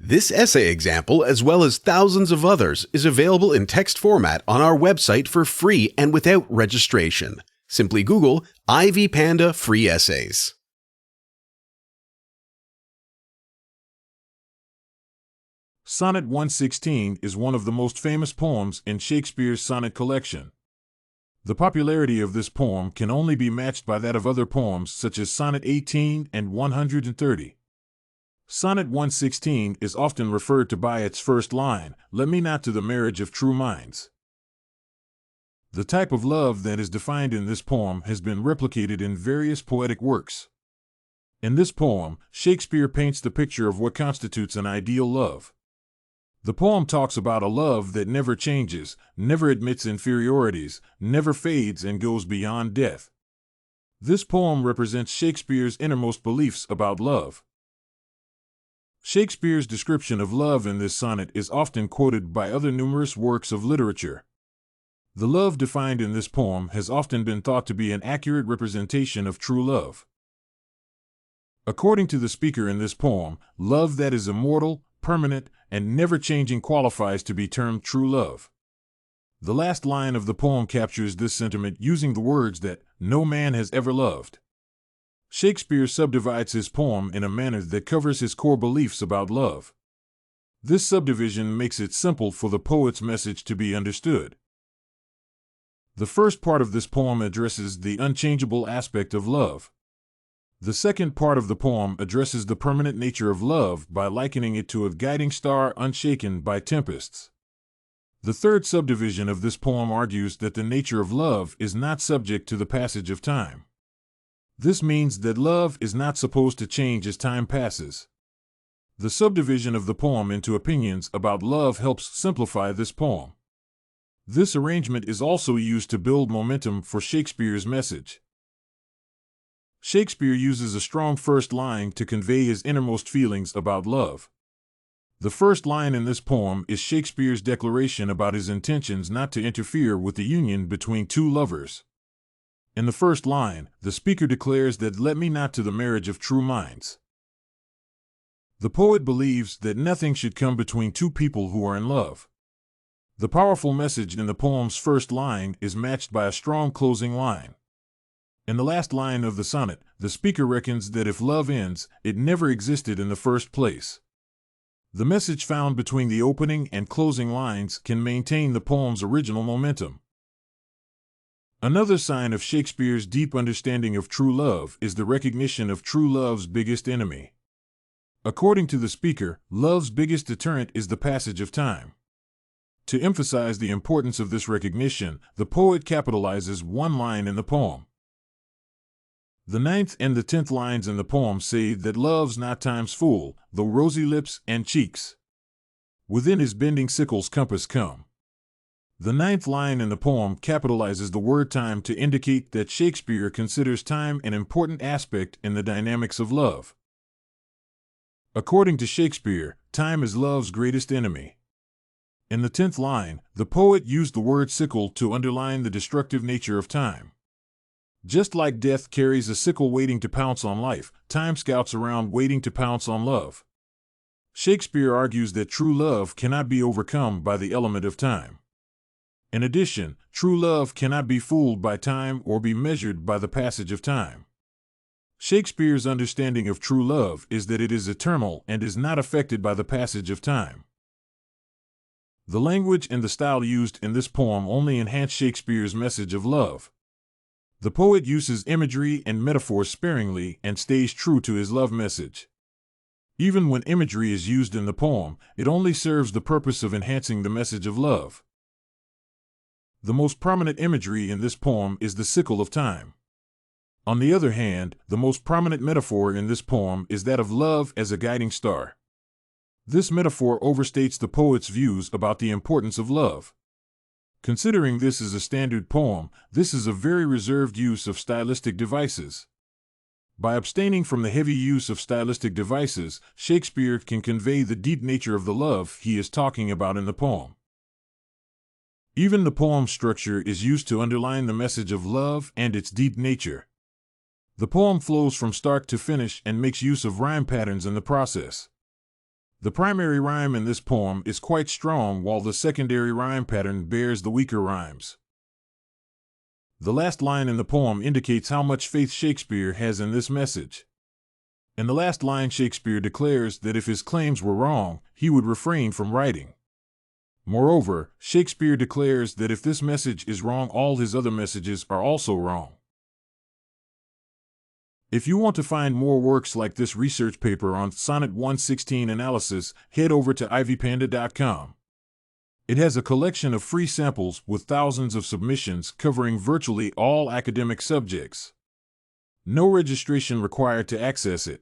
This essay example, as well as thousands of others, is available in text format on our website for free and without registration. Simply Google Ivy Panda Free Essays. Sonnet 116 is one of the most famous poems in Shakespeare's sonnet collection. The popularity of this poem can only be matched by that of other poems such as Sonnet 18 and 130. Sonnet 116 is often referred to by its first line, "Let me not to the marriage of true minds." The type of love that is defined in this poem has been replicated in various poetic works. In this poem, Shakespeare paints the picture of what constitutes an ideal love. The poem talks about a love that never changes, never admits inferiorities, never fades and goes beyond death. This poem represents Shakespeare's innermost beliefs about love. Shakespeare's description of love in this sonnet is often quoted by other numerous works of literature. The love defined in this poem has often been thought to be an accurate representation of true love. According to the speaker in this poem, love that is immortal, permanent, and never-changing qualifies to be termed true love. The last line of the poem captures this sentiment using the words that no man has ever loved. Shakespeare subdivides his poem in a manner that covers his core beliefs about love. This subdivision makes it simple for the poet's message to be understood. The first part of this poem addresses the unchangeable aspect of love. The second part of the poem addresses the permanent nature of love by likening it to a guiding star unshaken by tempests. The third subdivision of this poem argues that the nature of love is not subject to the passage of time. This means that love is not supposed to change as time passes. The subdivision of the poem into opinions about love helps simplify this poem. This arrangement is also used to build momentum for Shakespeare's message. Shakespeare uses a strong first line to convey his innermost feelings about love. The first line in this poem is Shakespeare's declaration about his intentions not to interfere with the union between two lovers. In the first line, the speaker declares that "let me not to the marriage of true minds." The poet believes that nothing should come between two people who are in love. The powerful message in the poem's first line is matched by a strong closing line. In the last line of the sonnet, the speaker reckons that if love ends, it never existed in the first place. The message found between the opening and closing lines can maintain the poem's original momentum. Another sign of Shakespeare's deep understanding of true love is the recognition of true love's biggest enemy. According to the speaker, love's biggest deterrent is the passage of time. To emphasize the importance of this recognition, the poet capitalizes one line in the poem. The 9th and the 10th lines in the poem say that love's not time's fool, though rosy lips and cheeks within his bending sickle's compass come. The 9th line in the poem capitalizes the word time to indicate that Shakespeare considers time an important aspect in the dynamics of love. According to Shakespeare, time is love's greatest enemy. In the 10th line, the poet used the word sickle to underline the destructive nature of time. Just like death carries a sickle waiting to pounce on life, time scouts around waiting to pounce on love. Shakespeare argues that true love cannot be overcome by the element of time. In addition, true love cannot be fooled by time or be measured by the passage of time. Shakespeare's understanding of true love is that it is eternal and is not affected by the passage of time. The language and the style used in this poem only enhance Shakespeare's message of love. The poet uses imagery and metaphors sparingly and stays true to his love message. Even when imagery is used in the poem, it only serves the purpose of enhancing the message of love. The most prominent imagery in this poem is the sickle of time. On the other hand, the most prominent metaphor in this poem is that of love as a guiding star. This metaphor overstates the poet's views about the importance of love. Considering this is a standard poem, this is a very reserved use of stylistic devices. By abstaining from the heavy use of stylistic devices, Shakespeare can convey the deep nature of the love he is talking about in the poem. Even the poem's structure is used to underline the message of love and its deep nature. The poem flows from start to finish and makes use of rhyme patterns in the process. The primary rhyme in this poem is quite strong, while the secondary rhyme pattern bears the weaker rhymes. The last line in the poem indicates how much faith Shakespeare has in this message. In the last line, Shakespeare declares that if his claims were wrong, he would refrain from writing. Moreover, Shakespeare declares that if this message is wrong, all his other messages are also wrong. If you want to find more works like this research paper on Sonnet 116 analysis, head over to ivypanda.com. It has a collection of free samples with thousands of submissions covering virtually all academic subjects. No registration required to access it.